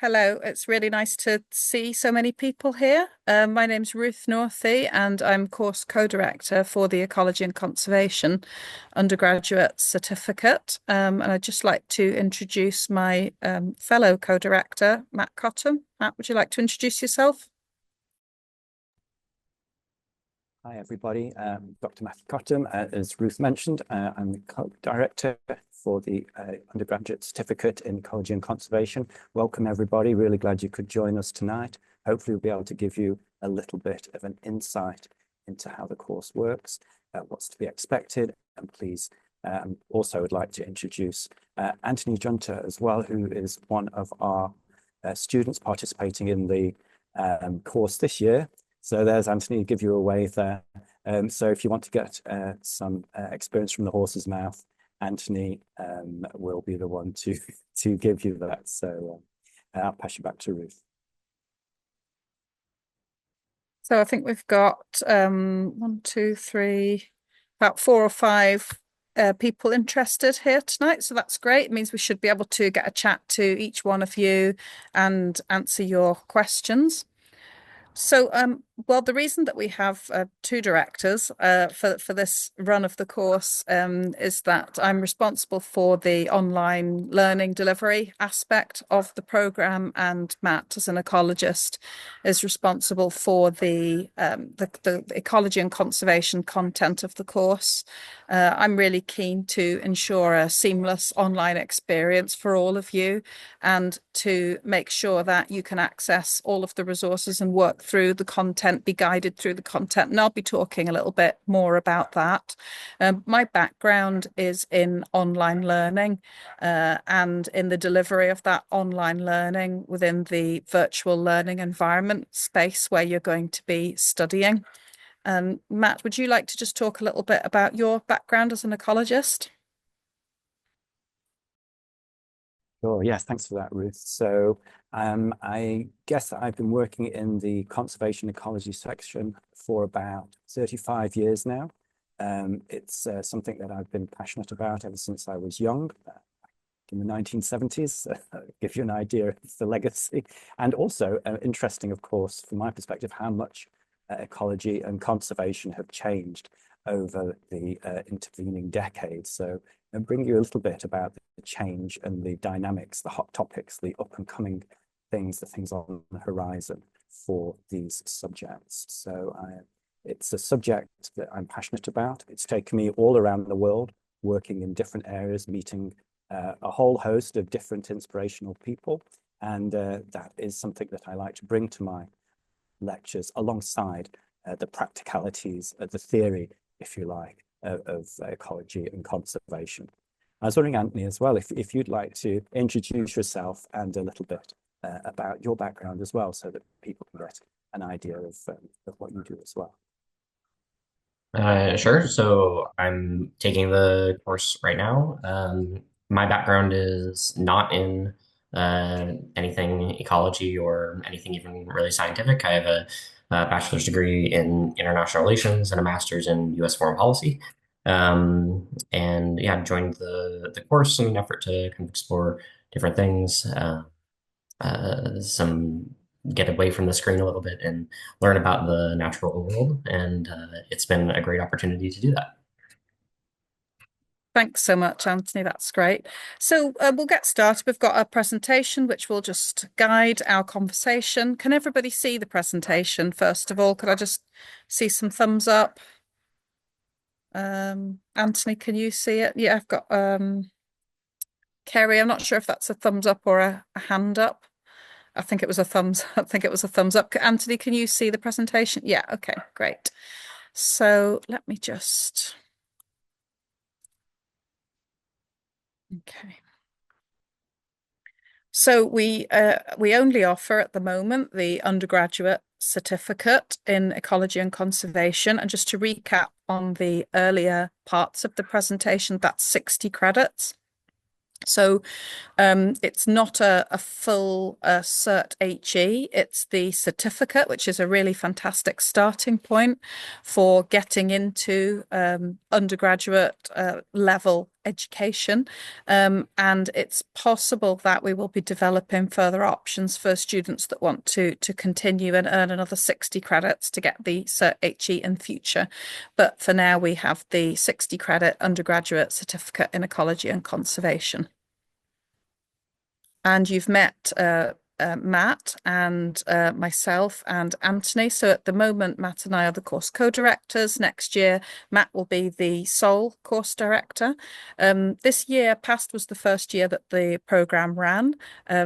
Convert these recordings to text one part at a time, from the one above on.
Hello, it's really nice to see so many people here. My name's Ruth Northey, and I'm course co-director for the Ecology and Conservation Undergraduate Certificate. And I'd just like to introduce my fellow co-director, Matt Cottam. Matt, would you like to introduce yourself? Hi, everybody. Dr. Matthew Cottam, as Ruth mentioned, I'm the co-director for the Undergraduate Certificate in Ecology and Conservation. Welcome, everybody. Really glad you could join us tonight. Hopefully, we'll be able to give you a little bit of an insight into how the course works, what's to be expected. And please, also would like to introduce Anthony Junta as well, who is one of our students participating in the course this year. So there's Anthony, give you a wave there. So if you want to get some experience from the horse's mouth, Anthony will be the one to give you that. So I'll pass you back to Ruth. So I think we've got one, two, three, about 4 or 5 people interested here tonight. So that's great. It means we should be able to get a chat to each one of you and answer your questions. So, well, the reason that we have 2 directors for this run of the course is that I'm responsible for the online learning delivery aspect of the program, and Matt, as an ecologist, is responsible for the ecology and conservation content of the course. I'm really keen to ensure a seamless online experience for all of you, and to make sure that you can access all of the resources and work through the content, be guided through the content. And I'll be talking a little bit more about that. My background is in online learning and in the delivery of that online learning within the virtual learning environment space where you're going to be studying. Matt, would you like to just talk a little bit about your background as an ecologist? Sure, yes, thanks for that, Ruth. So I guess I've been working in the conservation ecology section for about 35 years now. It's something that I've been passionate about ever since I was young, in the 1970s, give you an idea of the legacy. And also interesting, of course, from my perspective, how much ecology and conservation have changed over the intervening decades. So and bring you a little bit about the change and the dynamics, the hot topics, the up and coming things, the things on the horizon for these subjects. So it's a subject that I'm passionate about. It's taken me all around the world, working in different areas, meeting a whole host of different inspirational people. And that is something that I like to bring to my lectures alongside the practicalities of the theory, if you like, of ecology and conservation. I was wondering, Anthony, as well, if you'd like to introduce yourself and a little bit about your background as well, so that people can get an idea of what you do as well. Sure. So I'm taking the course right now. My background is not in anything ecology or anything even really scientific. I have a bachelor's degree in international relations and a master's in U.S. foreign policy. And yeah, joined the course in an effort to kind of explore different things, some get away from the screen a little bit and learn about the natural world. And it's been a great opportunity to do that. Thanks so much, Anthony. That's great. So we'll get started. We've got a presentation which will just guide our conversation. Can everybody see the presentation, first of all? Could I just see some thumbs up? Anthony, can you see it? Yeah, I've got Kerry. I'm not sure if that's a thumbs up or a hand up. I think it was a thumbs. I think it was a thumbs up. Anthony, can you see the presentation? Yeah. Okay. Great. So let me just. Okay. So we only offer at the moment the undergraduate certificate in ecology and conservation. And just to recap on the earlier parts of the presentation, that's 60 credits. So it's not a full Cert HE, it's the certificate, which is a really fantastic starting point for getting into undergraduate level education. And it's possible that we will be developing further options for students that want to continue and earn another 60 credits to get the Cert HE in future. But for now, we have the 60 credit undergraduate certificate in ecology and conservation. And you've met Matt and myself and Anthony. So at the moment, Matt and I are the course co-directors. Next year, Matt will be the sole course director. This year past was the first year that the program ran.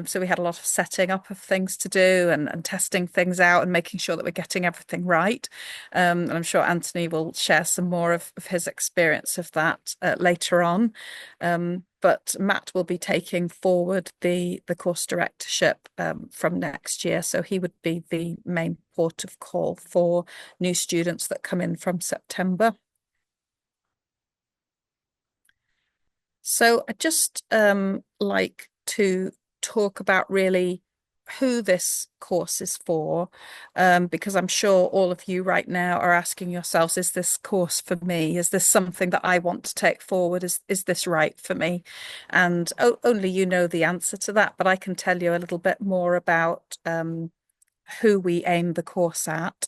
So we had a lot of setting up of things to do and testing things out and making sure that we're getting everything right. And I'm sure Anthony will share some more of his experience of that later on. But Matt will be taking forward the course directorship from next year. So he would be the main port of call for new students that come in from September. So I'd just like to talk about really who this course is for, because I'm sure all of you right now are asking yourselves, is this course for me? Is this something that I want to take forward? Is this right for me? And only you know the answer to that, but I can tell you a little bit more about who we aim the course at.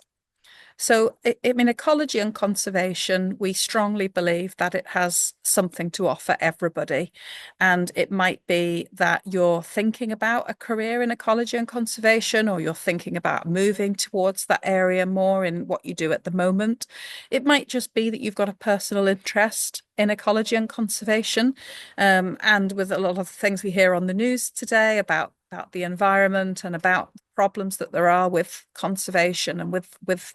So, in ecology and conservation, we strongly believe that it has something to offer everybody. And it might be that you're thinking about a career in ecology and conservation, or you're thinking about moving towards that area more in what you do at the moment. It might just be that you've got a personal interest in ecology and conservation. And with a lot of things we hear on the news today about the environment and about problems that there are with conservation and with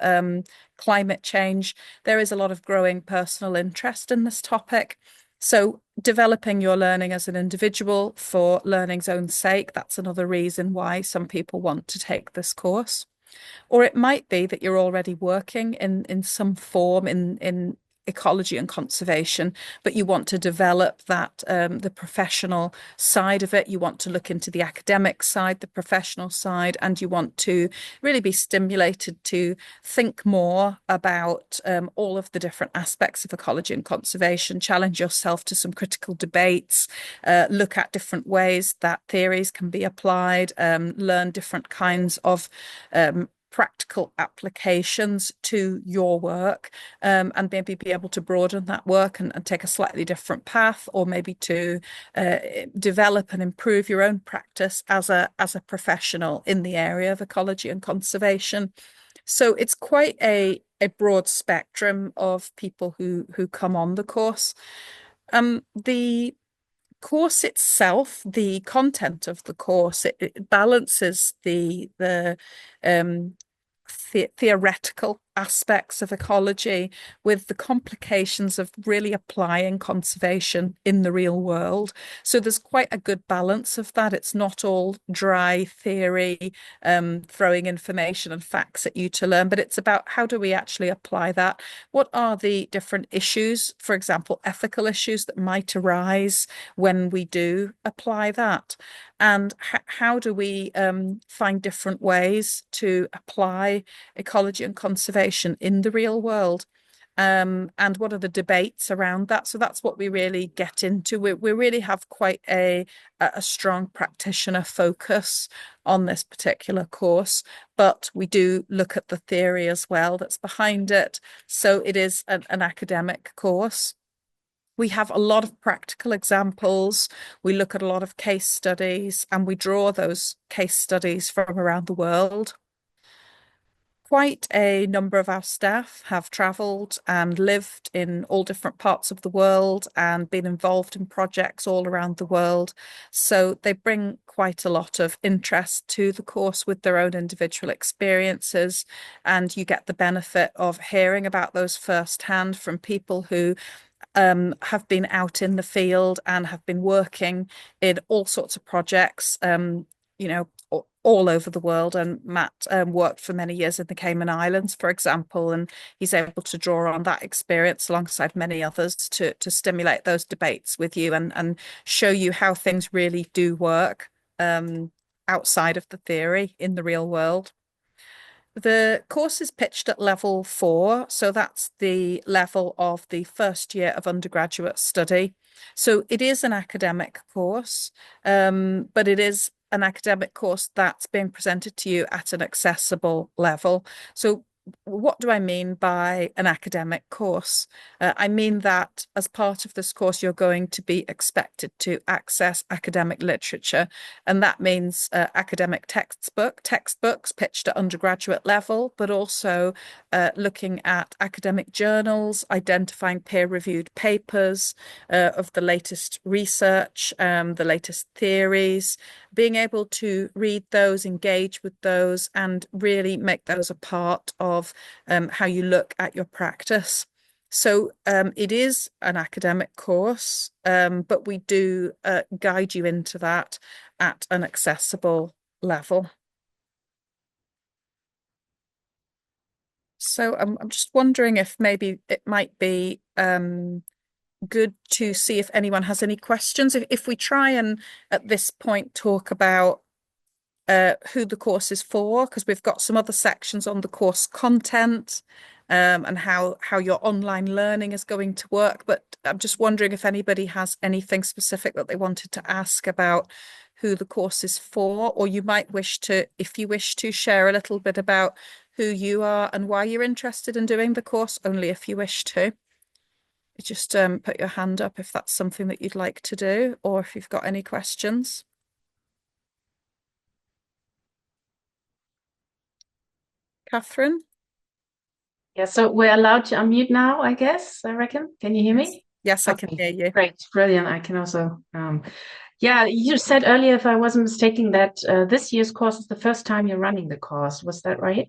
climate change, there is a lot of growing personal interest in this topic. So developing your learning as an individual for learning's own sake, that's another reason why some people want to take this course. Or it might be that you're already working in some form in ecology and conservation, but you want to develop that the professional side of it. You want to look into the academic side, the professional side, and you want to really be stimulated to think more about all of the different aspects of ecology and conservation, challenge yourself to some critical debates, look at different ways that theories can be applied, learn different kinds of practical applications to your work, and maybe be able to broaden that work and take a slightly different path, or maybe to develop and improve your own practice as a professional in the area of ecology and conservation. So it's quite a broad spectrum of people who come on the course. The course itself, the content of the course, it balances the theoretical aspects of ecology with the complications of really applying conservation in the real world. So there's quite a good balance of that. It's not all dry theory, throwing information and facts at you to learn, but it's about how do we actually apply that? What are the different issues, for example, ethical issues that might arise when we do apply that? And how do we find different ways to apply ecology and conservation in the real world? And what are the debates around that? So that's what we really get into. We really have quite a strong practitioner focus on this particular course, but we do look at the theory as well that's behind it. So it is an academic course. We have a lot of practical examples. We look at a lot of case studies, and we draw those case studies from around the world. Quite a number of our staff have travelled and lived in all different parts of the world and been involved in projects all around the world. So they bring quite a lot of interest to the course with their own individual experiences. And you get the benefit of hearing about those firsthand from people who have been out in the field and have been working in all sorts of projects, you know, all over the world. And Matt worked for many years in the Cayman Islands, for example, and he's able to draw on that experience alongside many others to stimulate those debates with you and show you how things really do work outside of the theory in the real world. The course is pitched at level 4, so that's the level of the first year of undergraduate study. So it is an academic course, but it is an academic course that's being presented to you at an accessible level. So what do I mean by an academic course? I mean that as part of this course, you're going to be expected to access academic literature, and that means academic textbooks pitched at undergraduate level, but also looking at academic journals, identifying peer-reviewed papers of the latest research, the latest theories, being able to read those, engage with those, and really make those a part of how you look at your practice. So it is an academic course, but we do guide you into that at an accessible level. So I'm just wondering if maybe it might be good to see if anyone has any questions. If we try and at this point talk about who the course is for, because we've got some other sections on the course content and how your online learning is going to work. But I'm just wondering if anybody has anything specific that they wanted to ask about who the course is for, or you might wish to, if you wish to, share a little bit about who you are and why you're interested in doing the course, only if you wish to. Just put your hand up if that's something that you'd like to do, or if you've got any questions. Catherine? Yeah, so we're allowed to unmute now, I guess, I reckon. Can you hear me? Yes, I can hear you. Great, brilliant. I can also, yeah, you said earlier, if I wasn't mistaken, that this year's course is the first time you're running the course. Was that right?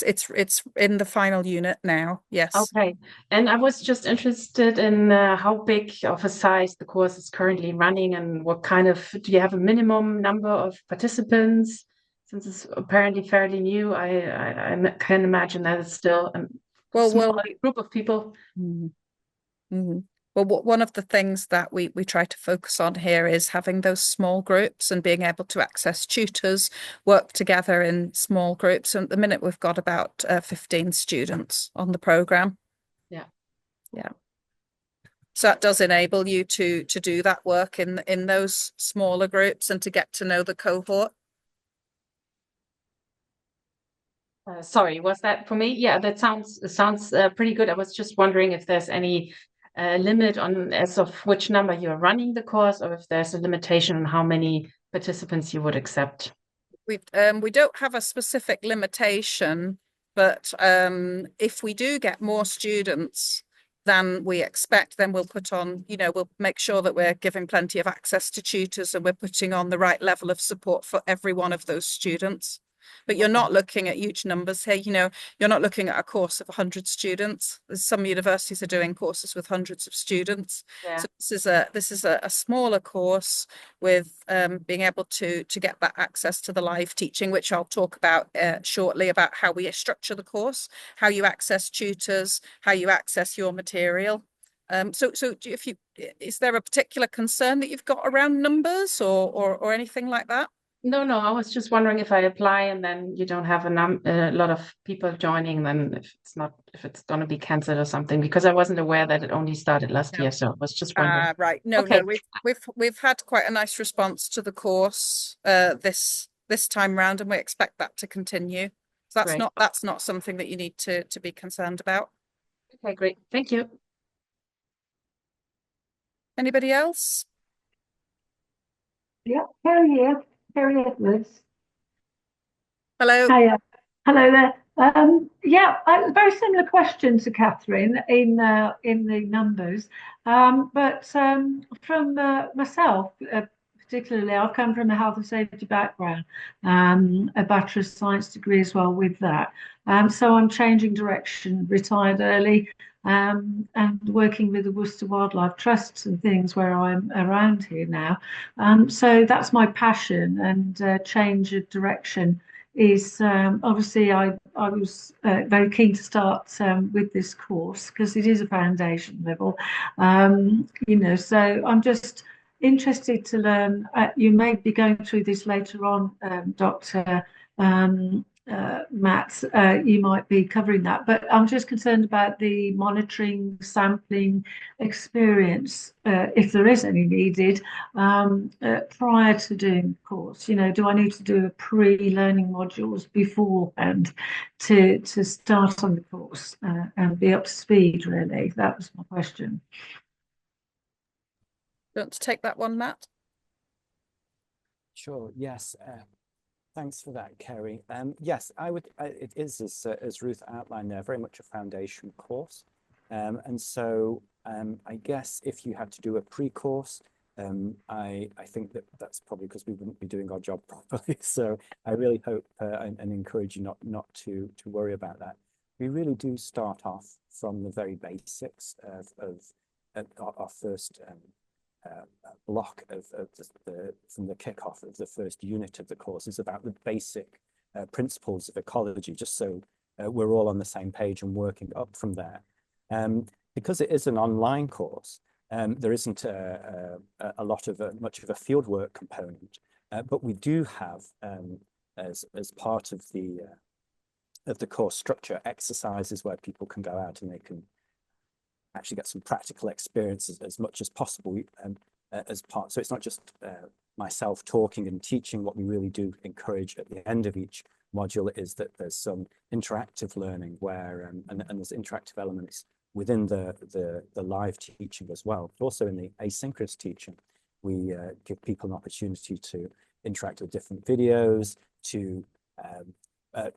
It's in the final unit now. Yes. Okay. And I was just interested in how big of a size the course is currently running and what kind of, do you have a minimum number of participants? Since it's apparently fairly new, I can imagine that it's still a small group of people. Mm-hmm. Well, one of the things that we try to focus on here is having those small groups and being able to access tutors, work together in small groups. And at the minute, we've got about 15 students on the program. Yeah. Yeah. So that does enable you to do that work in those smaller groups and to get to know the cohort. Sorry, was that for me? Yeah, that sounds pretty good. I was just wondering if there's any limit on as of which number you're running the course, or if there's a limitation on how many participants you would accept. We don't have a specific limitation, but if we do get more students than we expect, then we'll put on, we'll make sure that we're giving plenty of access to tutors and we're putting on the right level of support for every one of those students. But you're not looking at huge numbers here. You're not looking at a course of 100 students. Some universities are doing courses with hundreds of students. Yeah. So this is a smaller course with being able to get that access to the live teaching, which I'll talk about shortly, about how we structure the course, how you access tutors, how you access your material. So is there a particular concern that you've got around numbers or anything like that? No, I was just wondering if I apply and then you don't have a lot of people joining, then if it's going to be cancelled or something, because I wasn't aware that it only started last year, so I was just wondering. Right. No, okay. We've had quite a nice response to the course this time round, and we expect that to continue. So that's not something that you need to be concerned about. Okay, great. Thank you. Anybody else? Yeah, Harry Edwards. Hello. Hiya. Hello there. Very similar question to Catherine in the numbers, but from myself, particularly, I've come from a health and safety background, a Bachelor of Science degree as well with that. So I'm changing direction, retired early, and working with the Worcester Wildlife Trusts and things where I'm around here now. So that's my passion, and change of direction is obviously I was very keen to start with this course because it is a foundation level, so I'm just interested to learn. You may be going through this later on, Doctor, Matt, you might be covering that, but I'm just concerned about the monitoring, sampling experience, if there is any needed, prior to doing the course. You know, do I need to do a pre-learning modules beforehand to start on the course and be up to speed, really? That was my question. Do you want to take that one, Matt? Sure, yes. Thanks for that, Kerry. Yes, it is, as Ruth outlined there, very much a foundation course. And so I guess if you had to do a pre-course, I think that's probably because we wouldn't be doing our job properly. So I really hope and encourage you not to worry about that. We really do start off from the very basics of our first block from the kickoff of the first unit of the course is about the basic principles of ecology, just so we're all on the same page and working up from there. Because it is an online course, there isn't much of a fieldwork component, but we do have as part of the course structure exercises where people can go out and they can actually get some practical experience as much as possible as part. So it's not just myself talking and teaching. What we really do encourage at the end of each module is that there's some interactive learning where, and there's interactive elements within the live teaching as well. But also in the asynchronous teaching, we give people an opportunity to interact with different videos, to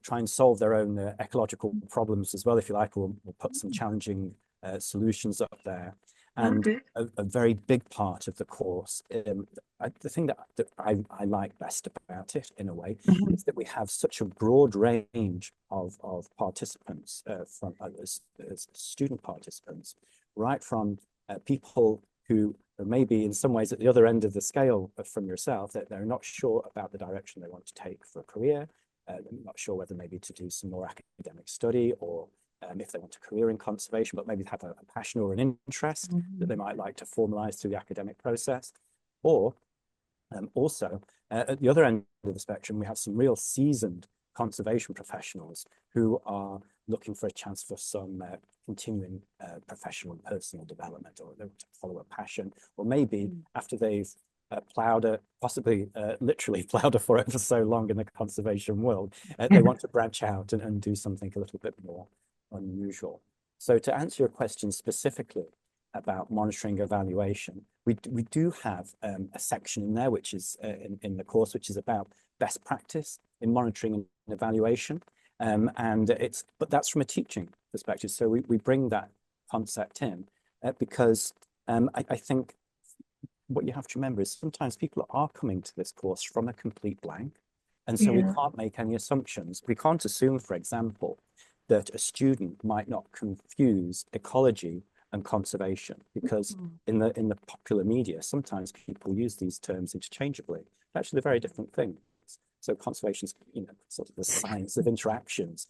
try and solve their own ecological problems as well, if you like, or we'll put some challenging solutions up there. And a very big part of the course, the thing that I like best about it in a way is that we have such a broad range of participants from as student participants, right from people who are maybe in some ways at the other end of the scale from yourself, that they're not sure about the direction they want to take for a career, they're not sure whether maybe to do some more academic study or if they want a career in conservation, but maybe have a passion or an interest that they might like to formalize through the academic process. Or also, at the other end of the spectrum, we have some real seasoned conservation professionals who are looking for a chance for some continuing professional and personal development, or they want to follow a passion, or maybe after they've possibly literally plowed a forest for so long in the conservation world, they want to branch out and do something a little bit more unusual. So to answer your question specifically about monitoring evaluation, we do have a section in there which is in the course which is about best practice in monitoring and evaluation, but that's from a teaching perspective. So we bring that concept in because I think what you have to remember is sometimes people are coming to this course from a complete blank, and so we can't make any assumptions. We can't assume, for example, that a student might not confuse ecology and conservation, because in the popular media, sometimes people use these terms interchangeably. Actually, they're very different things. So conservation is, sort of the science of interactions.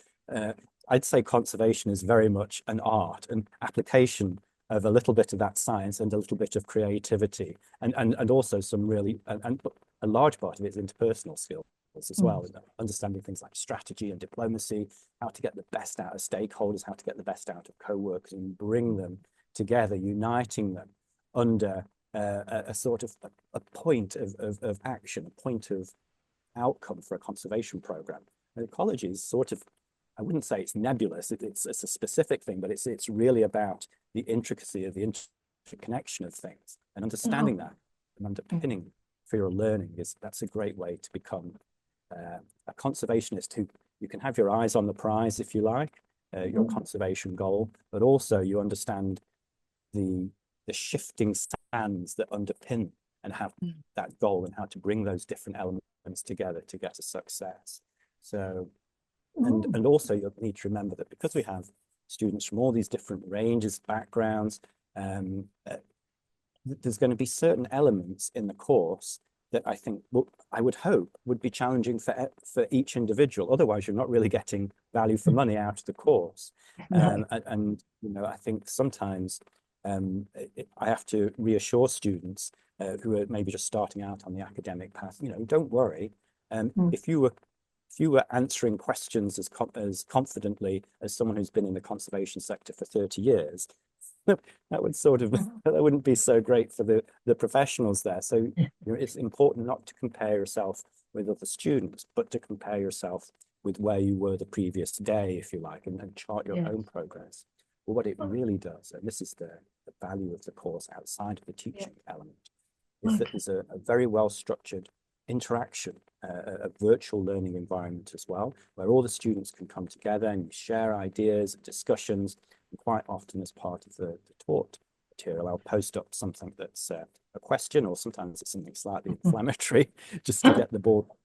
I'd say conservation is very much an art, an application of a little bit of that science and a little bit of creativity, and also some really, and a large part of it is interpersonal skills as well, understanding things like strategy and diplomacy, how to get the best out of stakeholders, how to get the best out of co-workers and bring them together, uniting them under a sort of a point of action, a point of outcome for a conservation program. And ecology is sort of, I wouldn't say it's nebulous, it's a specific thing, but it's really about the intricacy of the interconnection of things, and understanding that and underpinning for your learning that's a great way to become a conservationist who you can have your eyes on the prize, if you like, your conservation goal, but also you understand the shifting sands that underpin and have that goal, and how to bring those different elements together to get a success. So, and also you'll need to remember that because we have students from all these different ranges, backgrounds, there's going to be certain elements in the course that I think, I would hope, would be challenging for each individual. Otherwise, you're not really getting value for money out of the course. And I think sometimes I have to reassure students who are maybe just starting out on the academic path. Don't worry. If you if you were answering questions as confidently as someone who's been in the conservation sector for 30 years, that would sort of, that wouldn't be so great for the professionals there. So you know, it's important not to compare yourself with other students, but to compare yourself with where you were the previous day, if you like, and chart your own progress. Well, what it really does, and this is the value of the course outside of the teaching element, is that there's a very well-structured interaction, a virtual learning environment as well, where all the students can come together and share ideas and discussions. And quite often as part of the taught material, I'll post up something that's a question, or sometimes it's something slightly inflammatory, just to get the ball.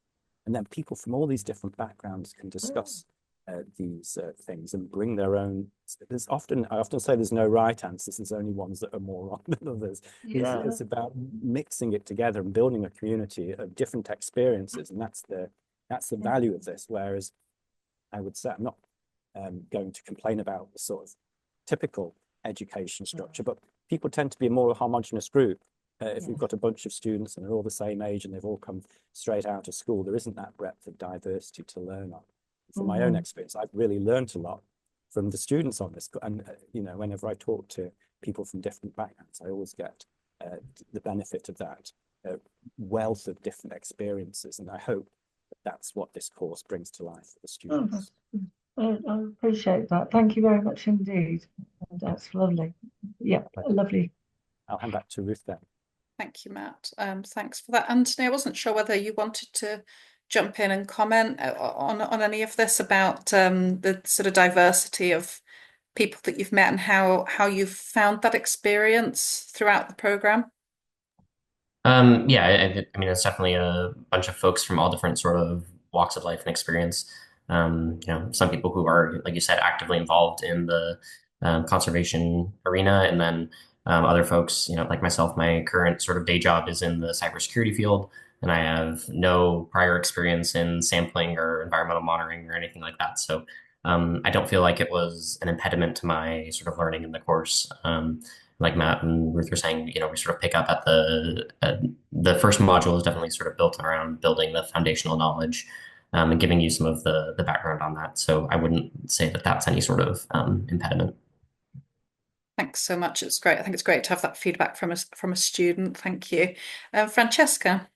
And then people from all these different backgrounds can discuss these things and bring their own. I often say there's no right answers, there's only ones that are more wrong than others. It's about mixing it together and building a community of different experiences, and that's the value of this. Whereas I would say, I'm not going to complain about the sort of typical education structure, but people tend to be a more homogenous group. If we've got a bunch of students and they're all the same age and they've all come straight out of school, there isn't that breadth of diversity to learn on. From my own experience, I've really learned a lot from the students on this. And, you know, whenever I talk to people from different backgrounds, I always get the benefit of that wealth of different experiences. And I hope that that's what this course brings to life for the students. I appreciate that. Thank you very much indeed. That's lovely. Yeah, lovely. I'll hand back to Ruth then. Thank you, Matt. Thanks for that. Anthony, I wasn't sure whether you wanted to jump in and comment on any of this about the sort of diversity of people that you've met and how you've found that experience throughout the program. Yeah, I mean, it's definitely a bunch of folks from all different sort of walks of life and experience. You know, some people who are, like you said, actively involved in the conservation arena, and then other folks, you know, like myself, my current sort of day job is in the cybersecurity field, and I have no prior experience in sampling or environmental monitoring or anything like that. So I don't feel like it was an impediment to my sort of learning in the course. Like Matt and Ruth were saying, you know, we sort of pick up at the first module is definitely sort of built around building the foundational knowledge and giving you some of the background on that. So I wouldn't say that that's any sort of impediment. Thanks so much. It's great. I think it's great to have that feedback from a student. Thank you. Francesca.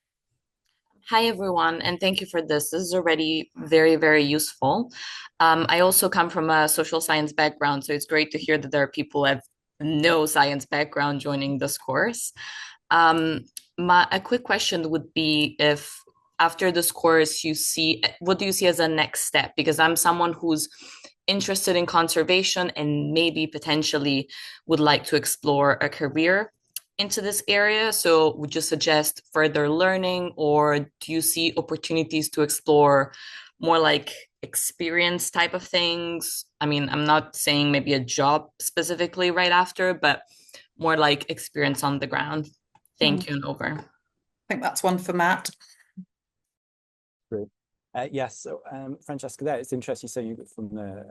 Hi, everyone, and thank you for this. This is already very, very useful. I also come from a social science background, so it's great to hear that there are people who have no science background joining this course. A quick question would be, if after this course what do you see as a next step? Because I'm someone who's interested in conservation and maybe potentially would like to explore a career into this area. So would you suggest further learning, or do you see opportunities to explore more like experience type of things? I mean, I'm not saying maybe a job specifically right after, but more like experience on the ground. Thank you, and over. I think that's one for Matt. Great. Yes, so Francesca, there, it's interesting. So you from the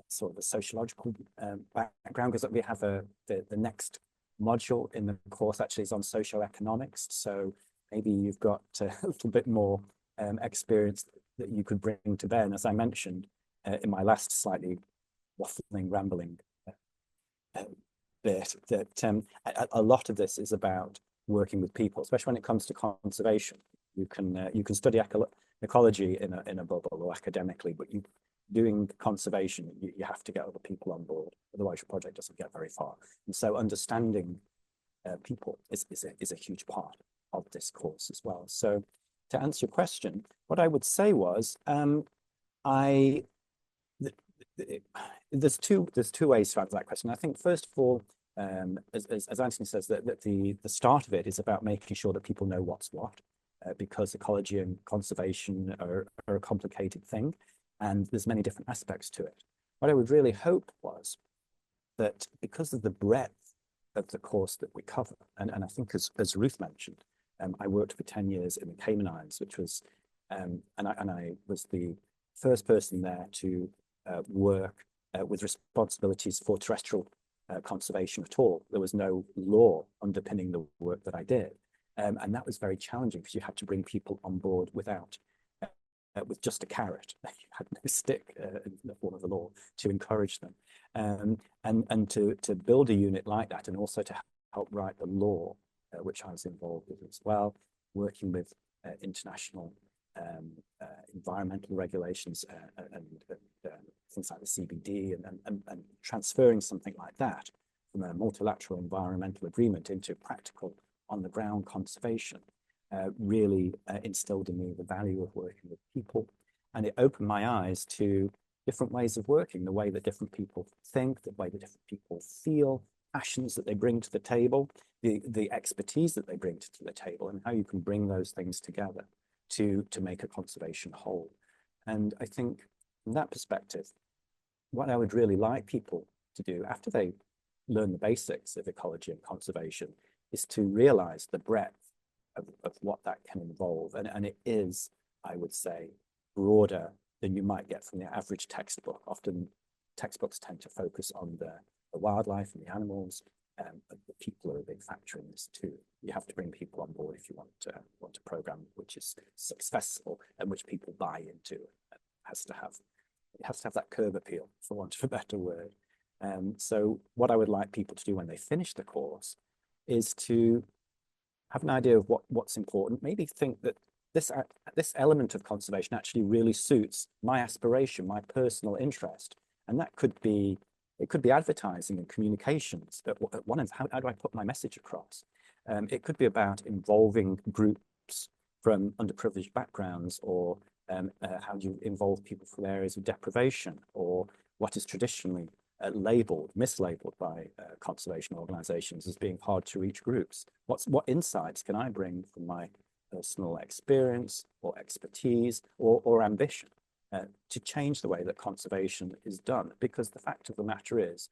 sort of the sociological background, because we have the next module in the course actually is on socioeconomics. So maybe you've got a little bit more experience that you could bring to bear. And as I mentioned in my last slightly waffling, rambling bit, that a lot of this is about working with people, especially when it comes to conservation. You can study ecology in a bubble or academically, but doing conservation, you have to get other people on board. Otherwise, your project doesn't get very far. And so understanding people is a huge part of this course as well. So to answer your question, what I would say was, there's two ways to answer that question. I think first of all, as Anthony says, that the start of it is about making sure that people know what's what, because ecology and conservation are a complicated thing, and there's many different aspects to it. What I would really hope was that because of the breadth of the course that we cover, and I think as Ruth mentioned, I worked for 10 years in the Cayman Islands, which was, and I was the first person there to work with responsibilities for terrestrial conservation at all. There was no law underpinning the work that I did. And that was very challenging because you had to bring people on board without with just a carrot. You had no stick in the form of the law to encourage them. And to build a unit like that, and also to help write the law, which I was involved with as well, working with international environmental regulations and things like the CBD, and transferring something like that from a multilateral environmental agreement into practical on-the-ground conservation really instilled in me the value of working with people. And it opened my eyes to different ways of working, the way that different people think, the way that different people feel, passions that they bring to the table, the expertise that they bring to the table, and how you can bring those things together to make a conservation whole. And I think from that perspective, what I would really like people to do after they learn the basics of ecology and conservation is to realize the breadth of what that can involve. And it is, I would say, broader than you might get from the average textbook. Often textbooks tend to focus on the wildlife and the animals, but the people are a big factor in this too. You have to bring people on board if you want a program which is successful and which people buy into. It has to have that curb appeal, for want of a better word. So what I would like people to do when they finish the course is to have an idea of what's important. Maybe think that this element of conservation actually really suits my aspiration, my personal interest, and that could be advertising and communications. But one of how do I put my message across? It could be about involving groups from underprivileged backgrounds, or how do you involve people from areas of deprivation, or what is traditionally mislabeled by conservation organizations as being hard to reach groups. What insights can I bring from my personal experience or expertise or ambition to change the way that conservation is done? Because the fact of the matter is,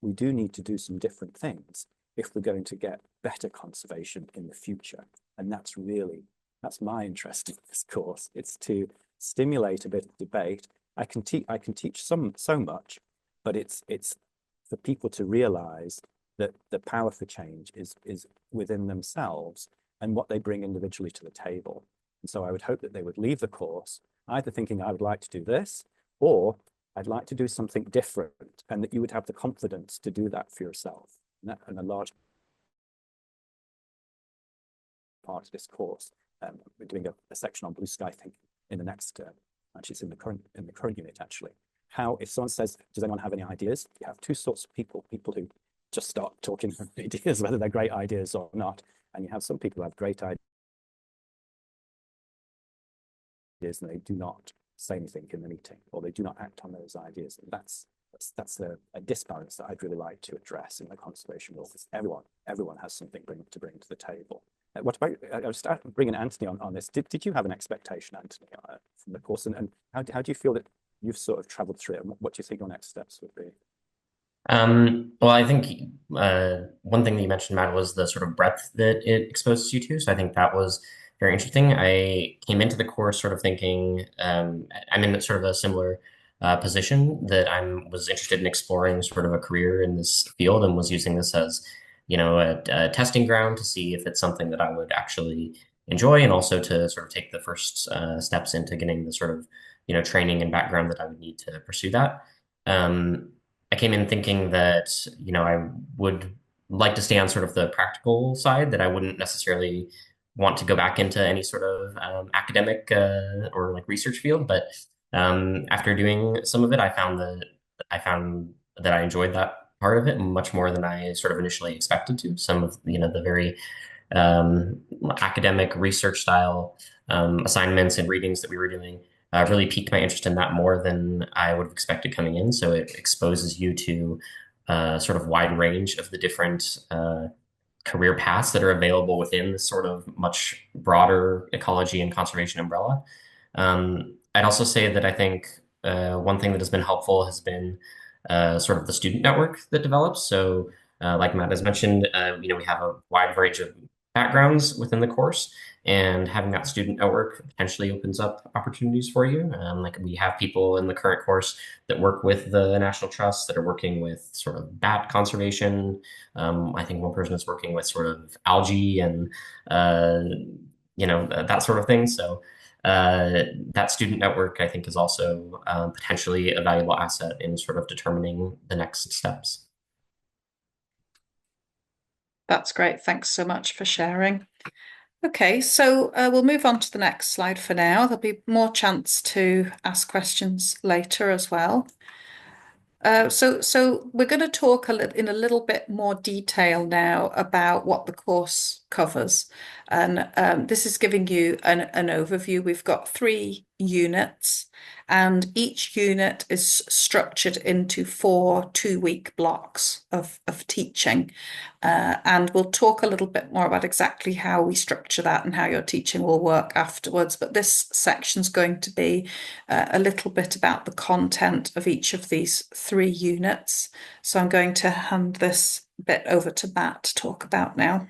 we do need to do some different things if we're going to get better conservation in the future. And that's my interest in this course. It's to stimulate a bit of debate. I can teach so much, but it's for people to realize that the power for change is within themselves and what they bring individually to the table. And so I would hope that they would leave the course either thinking, I would like to do this, or I'd like to do something different, and that you would have the confidence to do that for yourself. And a large part of this course, we're doing a section on blue sky thinking in the next, actually it's in the current unit actually. How, if someone says, does anyone have any ideas? You have two sorts of people who just start talking ideas, whether they're great ideas or not. And you have some people who have great ideas and they do not say anything in the meeting, or they do not act on those ideas. And that's a disbalance that I'd really like to address in the conservation world, because everyone has something to bring to the table. What about, I'll start bringing Anthony on this. Did you have an expectation, Anthony, from the course? And how do you feel that you've sort of traveled through it, and what do you think your next steps would be? Well, I think one thing that you mentioned, Matt, was the sort of breadth that it exposes you to. So I think that was very interesting. I came into the course sort of thinking I'm in sort of a similar position, that I was interested in exploring sort of a career in this field, and was using this as, a testing ground to see if it's something that I would actually enjoy, and also to sort of take the first steps into getting the sort of training and background that I would need to pursue that. I came in thinking that, I would like to stay on sort of the practical side, that I wouldn't necessarily want to go back into any sort of academic or like research field. But after doing some of it, I found that I enjoyed that part of it much more than I sort of initially expected to. Some of, the very academic research style assignments and readings that we were doing really piqued my interest in that more than I would have expected coming in. So it exposes you to sort of wide range of the different career paths that are available within this sort of much broader ecology and conservation umbrella. I'd also say that I think one thing that has been helpful has been sort of the student network that develops. So like Matt has mentioned, we have a wide range of backgrounds within the course, and having that student network potentially opens up opportunities for you. Like we have people in the current course that work with the National Trust, that are working with sort of bat conservation. I think one person is working with sort of algae and, that sort of thing. So that student network, I think, is also potentially a valuable asset in sort of determining the next steps. That's great. Thanks so much for sharing. Okay, so we'll move on to the next slide for now. There'll be more chance to ask questions later as well. So we're going to talk in a little bit more detail now about what the course covers. And this is giving you an overview. We've got 3 units, and each unit is structured into 4 2-week blocks of teaching. And we'll talk a little bit more about exactly how we structure that and how your teaching will work afterwards. But this section's going to be a little bit about the content of each of these 3 units. So I'm going to hand this bit over to Matt to talk about now.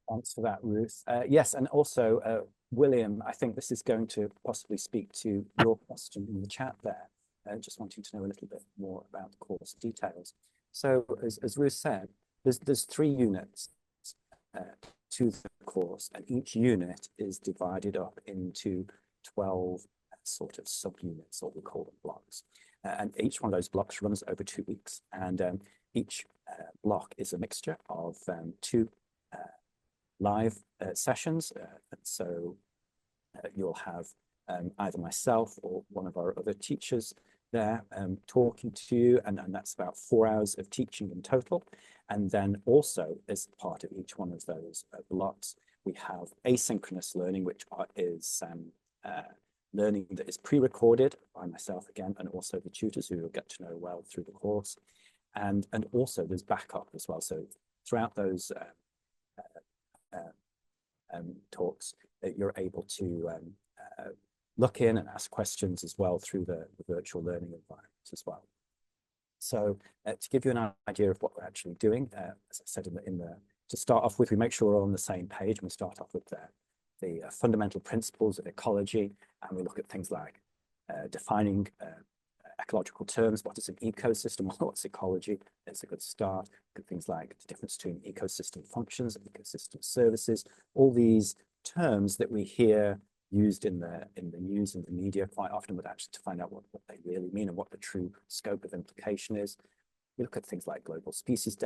Thanks for that, Ruth. Yes, and also, William, I think this is going to possibly speak to your question in the chat there, just wanting to know a little bit more about the course details. So as Ruth said, there's 3 units to the course, and each unit is divided up into 12 sort of subunits, or we call them blocks. And each one of those blocks runs over 2 weeks, and each block is a mixture of 2 live sessions. So you'll have either myself or one of our other teachers there talking to you, and that's about 4 hours of teaching in total. And then also, as part of each one of those blocks, we have asynchronous learning, which is learning that is pre-recorded by myself again, and also the tutors who you'll get to know well through the course. And also there's backup as well. So throughout those talks, you're able to look in and ask questions as well through the virtual learning environment as well. So to give you an idea of what we're actually doing, as I said to start off with, we make sure we're on the same page, and we start off with the fundamental principles of ecology, and we look at things like defining ecological terms. What is an ecosystem? What's ecology? It's a good start. Look at things like the difference between ecosystem functions and ecosystem services. All these terms that we hear used in the news and the media quite often, but actually to find out what they really mean and what the true scope of implication is. We look at things like global species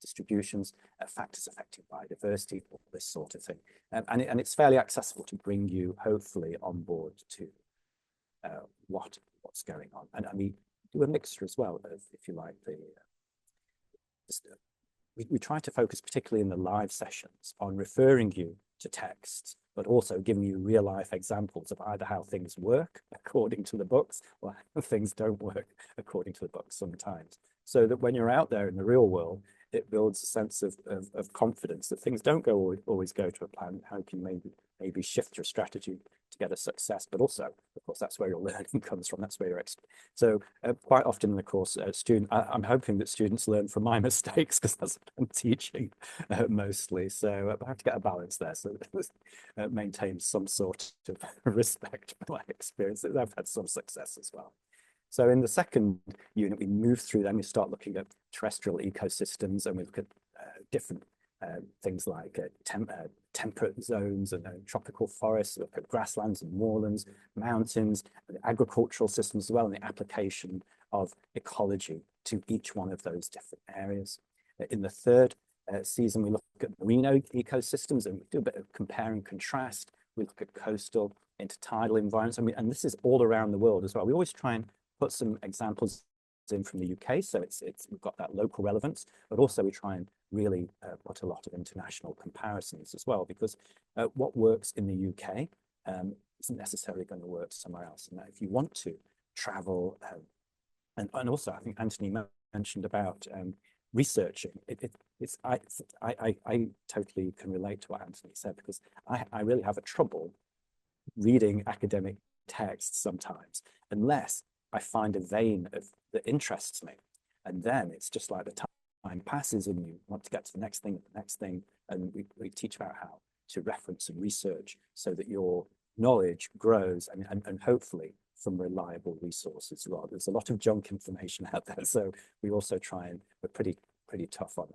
distributions, factors affecting biodiversity, all this sort of thing. And it's fairly accessible to bring you, hopefully, on board to what's going on. And we do a mixture as well of, if you like, we try to focus particularly in the live sessions on referring you to texts, but also giving you real life examples of either how things work according to the books, or how things don't work according to the books sometimes. So that when you're out there in the real world, it builds a sense of confidence that things don't always go to a plan. How can you maybe shift your strategy to get a success? But also, of course, that's where your learning comes from. That's where you're so quite often in the course, I'm hoping that students learn from my mistakes, because that's what I'm teaching mostly. So I have to get a balance there, so maintain some sort of respect for my experience. I've had some success as well. So in the second unit, we move through them. We start looking at terrestrial ecosystems, and we look at different things like temperate zones and tropical forests. We look at grasslands and moorlands, mountains, and the agricultural systems as well, and the application of ecology to each one of those different areas. In the third season, we look at marine ecosystems, and we do a bit of compare and contrast. We look at coastal, intertidal environments, and this is all around the world as well. We always try and put some examples in from the UK, so we've got that local relevance, but also we try and really put a lot of international comparisons as well, because what works in the UK isn't necessarily going to work somewhere else. And if you want to travel, and also I think Anthony mentioned about researching, I totally can relate to what Anthony said, because I really have a trouble reading academic texts sometimes, unless I find a vein that interests me. And then it's just like the time passes and you want to get to the next thing, and we teach about how to reference and research so that your knowledge grows, and hopefully from reliable resources. Rather, there's a lot of junk information out there, so we also try, and we're pretty tough on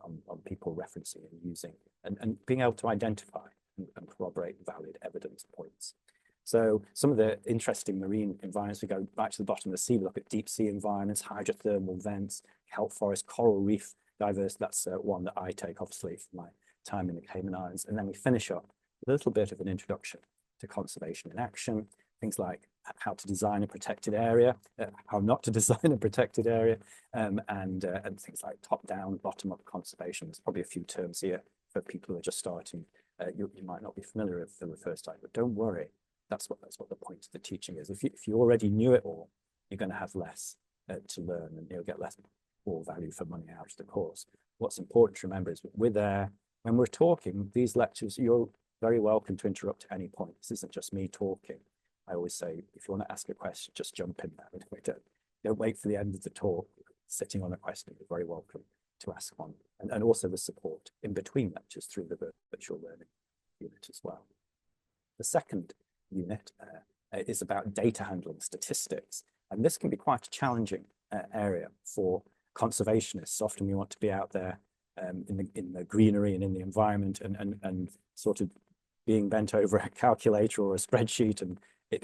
people referencing and using and being able to identify and corroborate valid evidence points. So some of the interesting marine environments, we go back to the bottom of the sea, we look at deep sea environments, hydrothermal vents, kelp forest, coral reef diverse. That's one that I take, obviously, from my time in the Cayman Islands. And then we finish up with a little bit of an introduction to conservation in action, things like how to design a protected area, how not to design a protected area, and things like top-down, bottom-up conservation. There's probably a few terms here for people who are just starting. You might not be familiar with the first time, but don't worry. That's what the point of the teaching is. If you already knew it all, you're going to have less to learn, and you'll get less more value for money out of the course. What's important to remember is we're there when we're talking. These lectures, you're very welcome to interrupt at any point. This isn't just me talking. I always say, if you want to ask a question, just jump in there. Don't wait for the end of the talk. Sitting on a question, you're very welcome to ask one, and also the support in between lectures through the virtual learning unit as well. The second unit is about data handling statistics, and this can be quite a challenging area for conservationists. Often we want to be out there in the greenery and in the environment, and sort of being bent over a calculator or a spreadsheet, and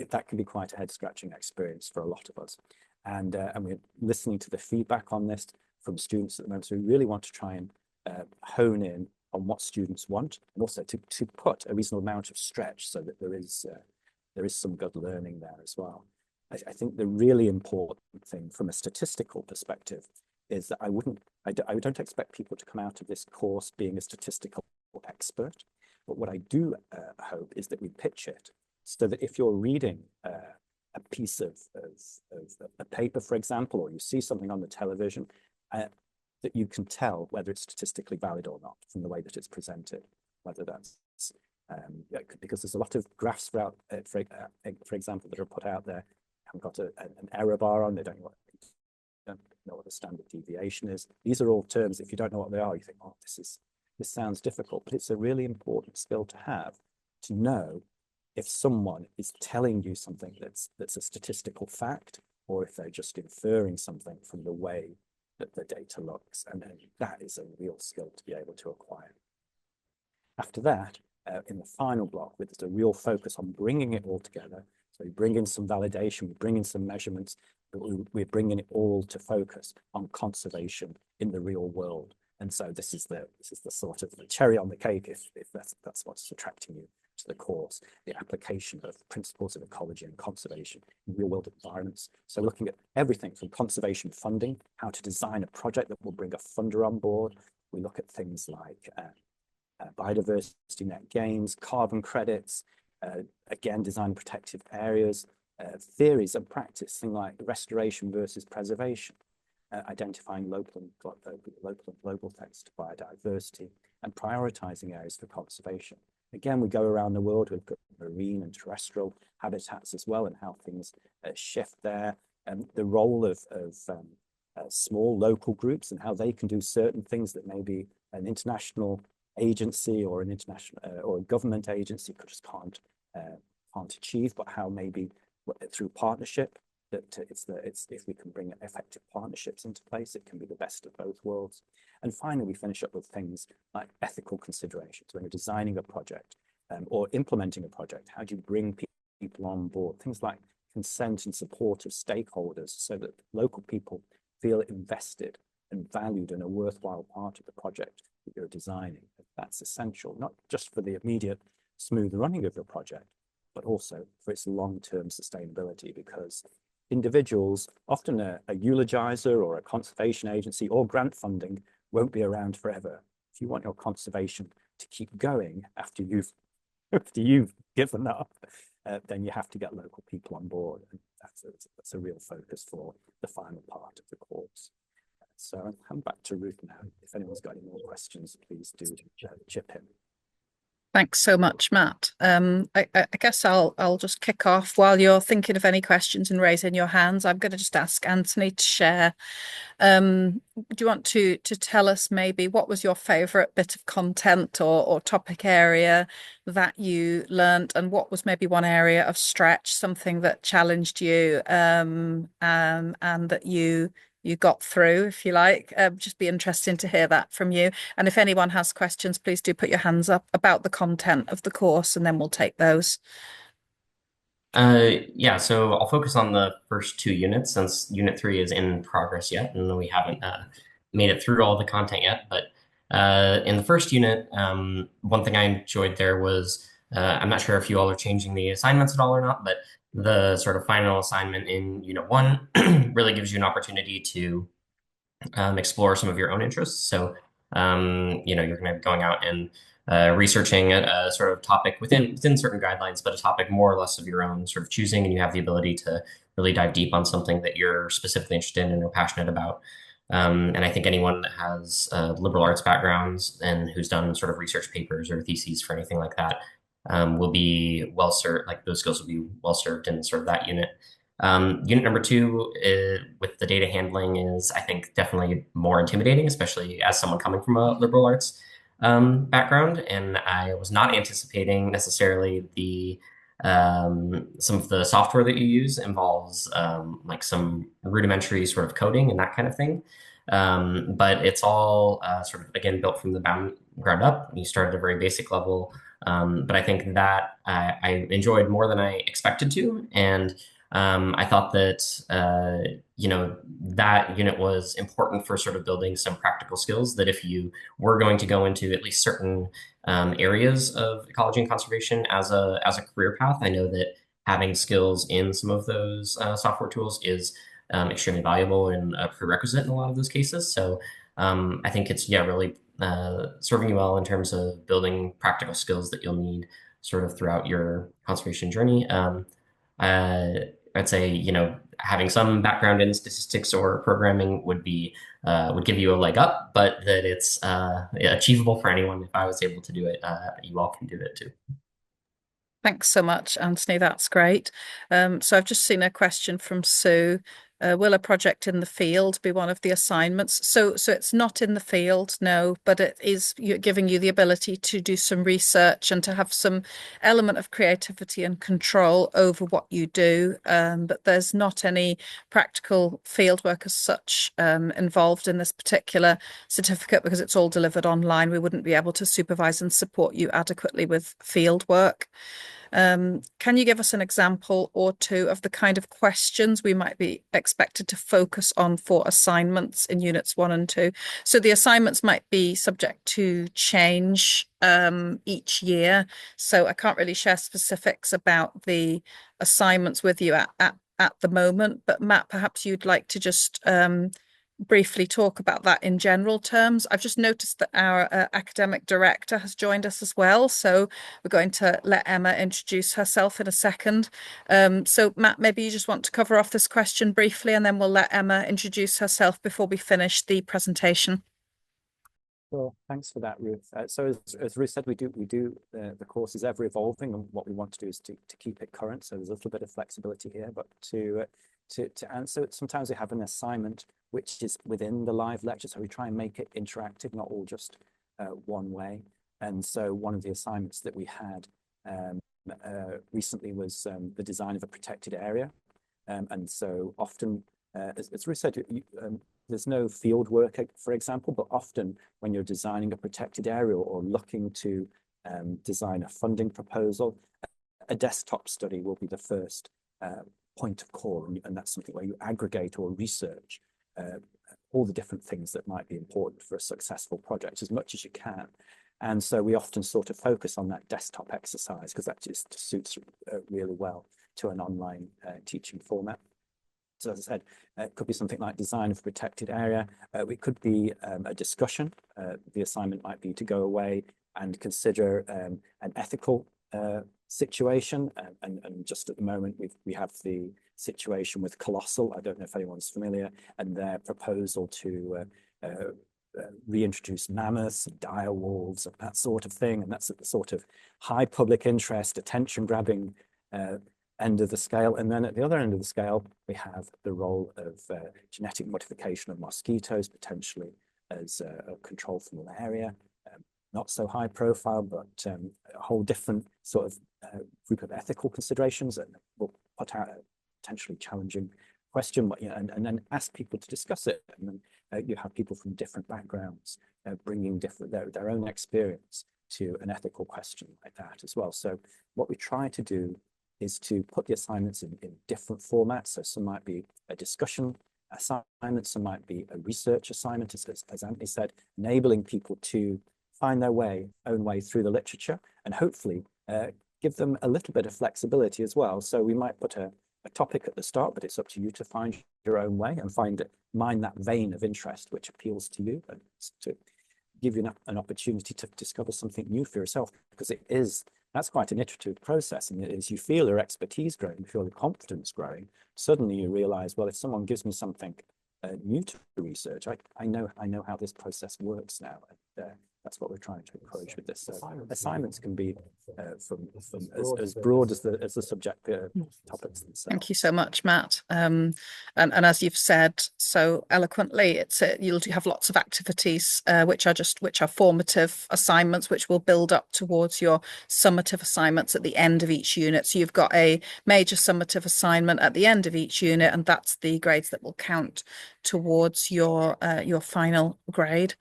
that can be quite a head-scratching experience for a lot of us. And we're listening to the feedback on this from students at the moment, so we really want to try and hone in on what students want, and also to put a reasonable amount of stretch so that there is some good learning there as well. I think the really important thing from a statistical perspective is that I don't expect people to come out of this course being a statistical expert, but what I do hope is that we pitch it so that if you're reading a piece of a paper, for example, or you see something on the television, that you can tell whether it's statistically valid or not from the way that it's presented, whether that's because there's a lot of graphs for example, that are put out there, haven't got an error bar on, they don't know what the standard deviation is. These are all terms, if you don't know what they are, you think, oh, this sounds difficult, but it's a really important skill to have, to know if someone is telling you something that's a statistical fact, or if they're just inferring something from the way that the data looks. And that is a real skill to be able to acquire. After that, in the final block, there's a real focus on bringing it all together. So we bring in some validation, we bring in some measurements, but we're bringing it all to focus on conservation in the real world. And so this is the sort of the cherry on the cake, if that's what's attracting you to the course, the application of principles of ecology and conservation in real world environments. So looking at everything from conservation funding, how to design a project that will bring a funder on board. We look at things like biodiversity net gains, carbon credits, again, design protective areas, theories and practice, things like restoration versus preservation, identifying local and global threats to biodiversity, and prioritizing areas for conservation. Again, we go around the world, we've got marine and terrestrial habitats as well, and how things shift there, and the role of small local groups and how they can do certain things that maybe an international agency or an international or a government agency just can't achieve, but how maybe through partnership that if we can bring effective partnerships into place, it can be the best of both worlds. And finally, we finish up with things like ethical considerations when you're designing a project or implementing a project. How do you bring people on board? Things like consent and support of stakeholders so that local people feel invested and valued and a worthwhile part of the project that you're designing. That's essential, not just for the immediate smooth running of your project, but also for its long-term sustainability, because individuals, often a eulogizer or a conservation agency or grant funding, won't be around forever. If you want your conservation to keep going after you've given up, then you have to get local people on board. And that's a real focus for the final part of the course. So I'll come back to Ruth now. If anyone's got any more questions, please do chip in. Thanks so much, Matt. I guess I'll just kick off while you're thinking of any questions and raising your hands. I'm going to just ask Anthony to share. Do you want to tell us maybe what was your favourite bit of content or topic area that you learnt, and what was maybe one area of stretch, something that challenged you and that you you got through, if you like. Just be interesting to hear that from you. And if anyone has questions, please do put your hands up about the content of the course, and then we'll take those. Yeah, so I'll focus on the first two units since Unit 3 is in progress yet, and we haven't made it through all the content yet. But in the first unit, one thing I enjoyed there was, I'm not sure if you all are changing the assignments at all or not, but the sort of final assignment in Unit 1 really gives you an opportunity to explore some of your own interests. So, you're going to be going out and researching a sort of topic within certain guidelines, but a topic more or less of your own sort of choosing, and you have the ability to really dive deep on something that you're specifically interested in and are passionate about. And I think anyone that has liberal arts backgrounds and who's done sort of research papers or theses for anything like that will be well served. Like those skills will be well served in sort of that unit. Unit number 2 with the data handling is, I think, definitely more intimidating, especially as someone coming from a liberal arts background. And I was not anticipating necessarily some of the software that you use involves like some rudimentary sort of coding and that kind of thing. But it's all sort of, again, built from the ground up. You start at a very basic level. But I think that I enjoyed more than I expected to. And I thought that, that unit was important for sort of building some practical skills that if you were going to go into at least certain areas of ecology and conservation as a career path, I know that having skills in some of those software tools is extremely valuable and a prerequisite in a lot of those cases. So I think it's, really serving you well in terms of building practical skills that you'll need sort of throughout your conservation journey. I'd say, having some background in statistics or programming would give you a leg up, but that it's achievable for anyone. If I was able to do it, you all can do it too. Thanks so much, Anthony. That's great. So I've just seen a question from Sue. Will a project in the field be one of the assignments? So it's not in the field, no, but it is giving you the ability to do some research and to have some element of creativity and control over what you do. But there's not any practical field work as such involved in this particular certificate because it's all delivered online. We wouldn't be able to supervise and support you adequately with field work. Can you give us an example or two of the kind of questions we might be expected to focus on for assignments in units 1 and 2? So the assignments might be subject to change each year. So I can't really share specifics about the assignments with you at the moment, but Matt, perhaps you'd like to just briefly talk about that in general terms. I've just noticed that our academic director has joined us as well. So we're going to let Emma introduce herself in a second. So Matt, maybe you just want to cover off this question briefly, and then we'll let Emma introduce herself before we finish the presentation. Well, thanks for that, Ruth. So as Ruth said, we do the course is ever evolving, and what we want to do is to keep it current. So there's a little bit of flexibility here, but to answer it, sometimes we have an assignment which is within the live lecture, so we try and make it interactive, not all just one way. And so one of the assignments that we had recently was the design of a protected area. And so often, as Ruth said, there's no field work, for example, but often when you're designing a protected area or looking to design a funding proposal, a desktop study will be the first point of call, and that's something where you aggregate or research all the different things that might be important for a successful project as much as you can. And so we often sort of focus on that desktop exercise because that just suits really well to an online teaching format. So as I said, it could be something like design of a protected area. It could be a discussion. The assignment might be to go away and consider an ethical situation. And just at the moment, we have the situation with Colossal. I don't know if anyone's familiar, and their proposal to reintroduce mammoths and dire wolves and that sort of thing. And that's at the sort of high public interest, attention grabbing end of the scale. And then at the other end of the scale, we have the role of genetic modification of mosquitoes, potentially as a control from malaria. Not so high profile, but a whole different sort of group of ethical considerations that will put out a potentially challenging question, and then ask people to discuss it. And then you have people from different backgrounds bringing their own experience to an ethical question like that as well. So what we try to do is to put the assignments in different formats. So some might be a discussion assignment, some might be a research assignment, as Anthony said, enabling people to find their own way through the literature, and hopefully give them a little bit of flexibility as well. So we might put a topic at the start, but it's up to you to find your own way and mine that vein of interest which appeals to you, and to give you an opportunity to discover something new for yourself, because that's quite an iterative process. And as you feel your expertise growing, you feel your confidence growing, suddenly you realize, well, if someone gives me something new to research, I know how this process works now. And that's what we're trying to encourage with this. So assignments can be from as broad as the subject topics themselves. Thank you so much, Matt. And as you've said so eloquently, you'll have lots of activities which are formative assignments, which will build up towards your summative assignments at the end of each unit. So you've got a major summative assignment at the end of each unit, and that's the grades that will count towards your final grade.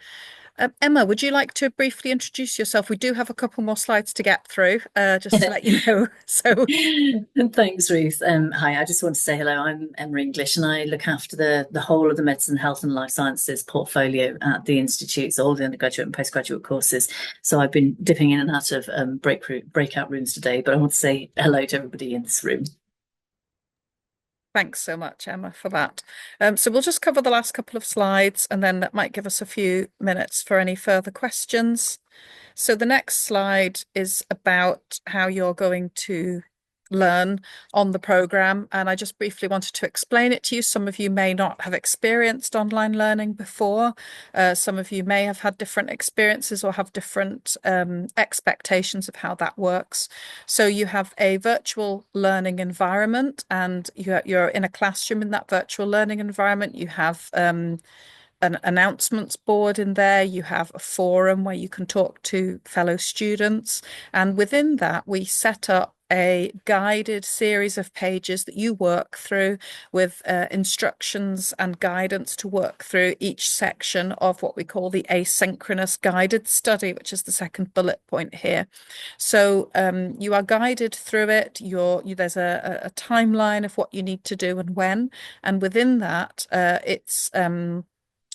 Emma, would you like to briefly introduce yourself? We do have a couple more slides to get through, just to let you know. So, thanks, Ruth. Hi, I just want to say hello. I'm Emma English, and I look after the whole of the medicine, health, and life sciences portfolio at the institute, so all the undergraduate and postgraduate courses. So I've been dipping in and out of breakout rooms today, but I want to say hello to everybody in this room. Thanks so much, Emma, for that. So we'll just cover the last couple of slides, and then that might give us a few minutes for any further questions. So the next slide is about how you're going to learn on the program, and I just briefly wanted to explain it to you. Some of you may not have experienced online learning before. Some of you may have had different experiences or have different expectations of how that works. So you have a virtual learning environment, and you're in a classroom in that virtual learning environment. You have an announcements board in there. You have a forum where you can talk to fellow students, and within that we set up a guided series of pages that you work through with instructions and guidance to work through each section of what we call the asynchronous guided study, which is the second bullet point here. So you are guided through it. There's a timeline of what you need to do and when, and within that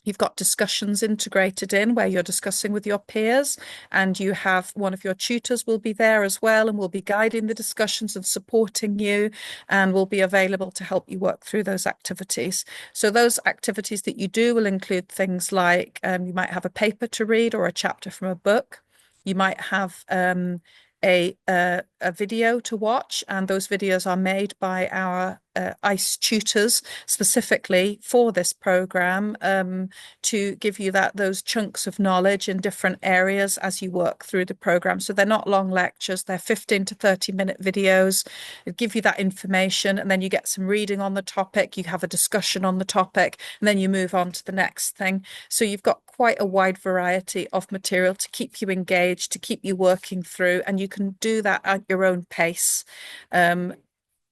you've got discussions integrated in where you're discussing with your peers, and you have one of your tutors will be there as well and will be guiding the discussions and supporting you, and will be available to help you work through those activities. So those activities that you do will include things like you might have a paper to read or a chapter from a book. You might have a video to watch, and those videos are made by our ICE tutors specifically for this program, to give you those chunks of knowledge in different areas as you work through the program. So they're not long lectures, they're 15 to 30-minute videos. They give you that information, and then you get some reading on the topic, you have a discussion on the topic, and then you move on to the next thing. So you've got quite a wide variety of material to keep you engaged, to keep you working through, and you can do that at your own pace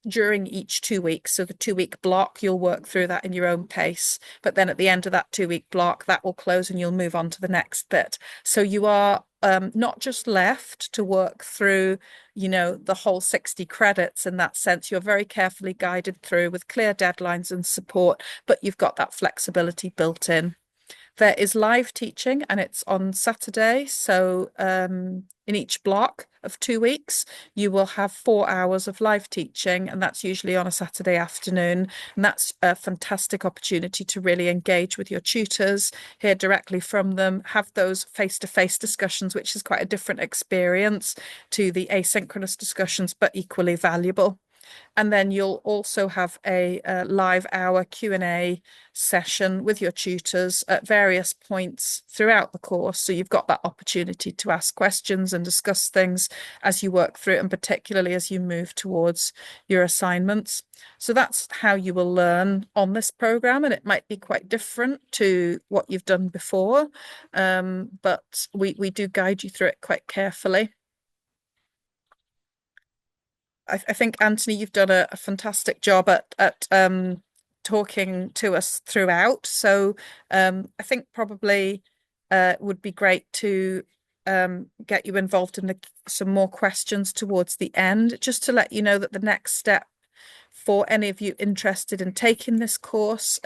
during each 2 weeks. So the 2-week block, you'll work through that in your own pace, but then at the end of that 2-week block, that will close and you'll move on to the next bit. So you are not just left to work through, the whole 60 credits in that sense. You're very carefully guided through with clear deadlines and support, but you've got that flexibility built in. There is live teaching, and it's on Saturday. So in each block of 2 weeks, you will have 4 hours of live teaching, and that's usually on a Saturday afternoon. And that's a fantastic opportunity to really engage with your tutors, hear directly from them, have those face-to-face discussions, which is quite a different experience to the asynchronous discussions, but equally valuable. And then you'll also have a live hour Q&A session with your tutors at various points throughout the course. So you've got that opportunity to ask questions and discuss things as you work through it, and particularly as you move towards your assignments. So that's how you will learn on this program, and it might be quite different to what you've done before, but we do guide you through it quite carefully. I think, Anthony, you've done a fantastic job at talking to us throughout. So I think probably would be great to get you involved in some more questions towards the end, just to let you know that the next step for any of you interested in taking this course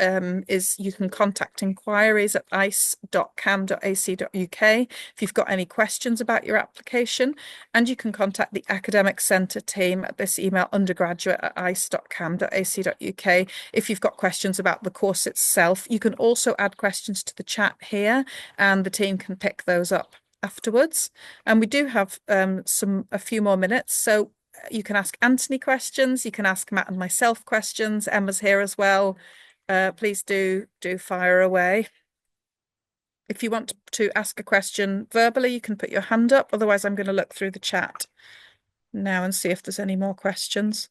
is you can contact enquiries at ice.cam.ac.uk if you've got any questions about your application, and you can contact the academic centre team at this email undergraduate@ice.cam.ac.uk if you've got questions about the course itself. You can also add questions to the chat here and the team can pick those up afterwards. And we do have a few more minutes, so you can ask Anthony questions, you can ask Matt and myself questions. Emma's here as well. Please do fire away. If you want to ask a question verbally, you can put your hand up. Otherwise, I'm going to look through the chat now and see if there's any more questions.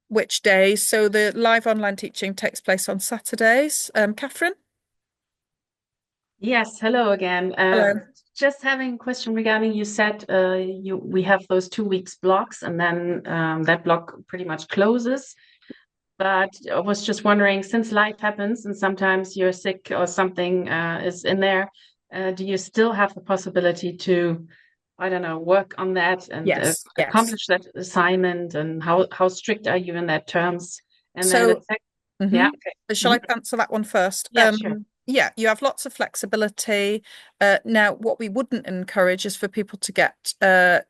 Which days? So the live online teaching takes place on Saturdays. Catherine? Yes, hello again. Hello. Just having a question regarding, you said we have those 2 weeks blocks, and then that block pretty much closes. But I was just wondering, since life happens and sometimes you're sick or something is in there, do you still have the possibility to, I don't know, work on that and Yes. accomplish that assignment? And how strict are you in that terms? And So, then yeah, okay. Shall I answer that one first? Yeah, sure. Yeah, you have lots of flexibility. Now, what we wouldn't encourage is for people to get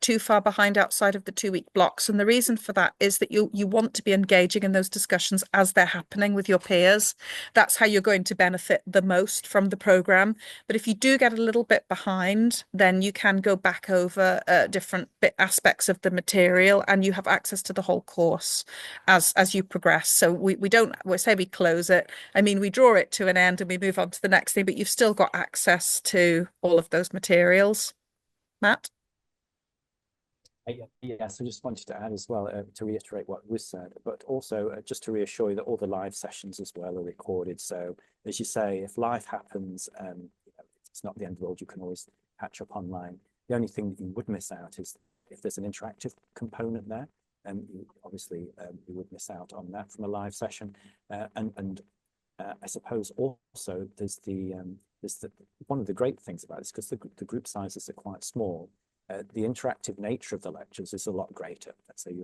too far behind outside of the 2-week blocks. And the reason for that is that you want to be engaging in those discussions as they're happening with your peers. That's how you're going to benefit the most from the programme. But if you do get a little bit behind, then you can go back over different aspects of the material, and you have access to the whole course as you progress. So we say we close it. I mean, we draw it to an end and we move on to the next thing, but you've still got access to all of those materials. Matt? Yes, I just wanted to add as well, to reiterate what was said, but also just to reassure you that all the live sessions as well are recorded. So as you say, if life happens, it's not the end of the world, you can always catch up online. The only thing that you would miss out is if there's an interactive component there, and obviously you would miss out on that from a live session. I suppose also there's one of the great things about this, because the group sizes are quite small. The interactive nature of the lectures is a lot greater. Let's say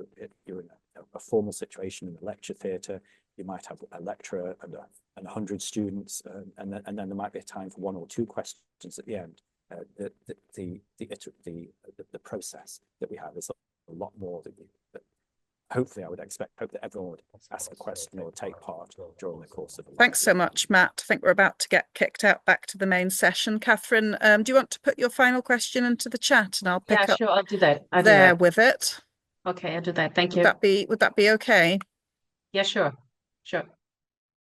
you're in a formal situation in the lecture theatre. You might have a lecturer and 100 students, and then there might be a time for 1 or 2 questions at the end. The process that we have is a lot more that hopefully I would hope that everyone would ask a question or take part during the course of the Thanks so much, Matt. I think we're about to get kicked out back to the main session. Catherine, do you want to put your final question into the chat and I'll pick up sure, I'll do that. with it? Okay, I'll do that. Thank you. Would that be okay? Yeah, sure.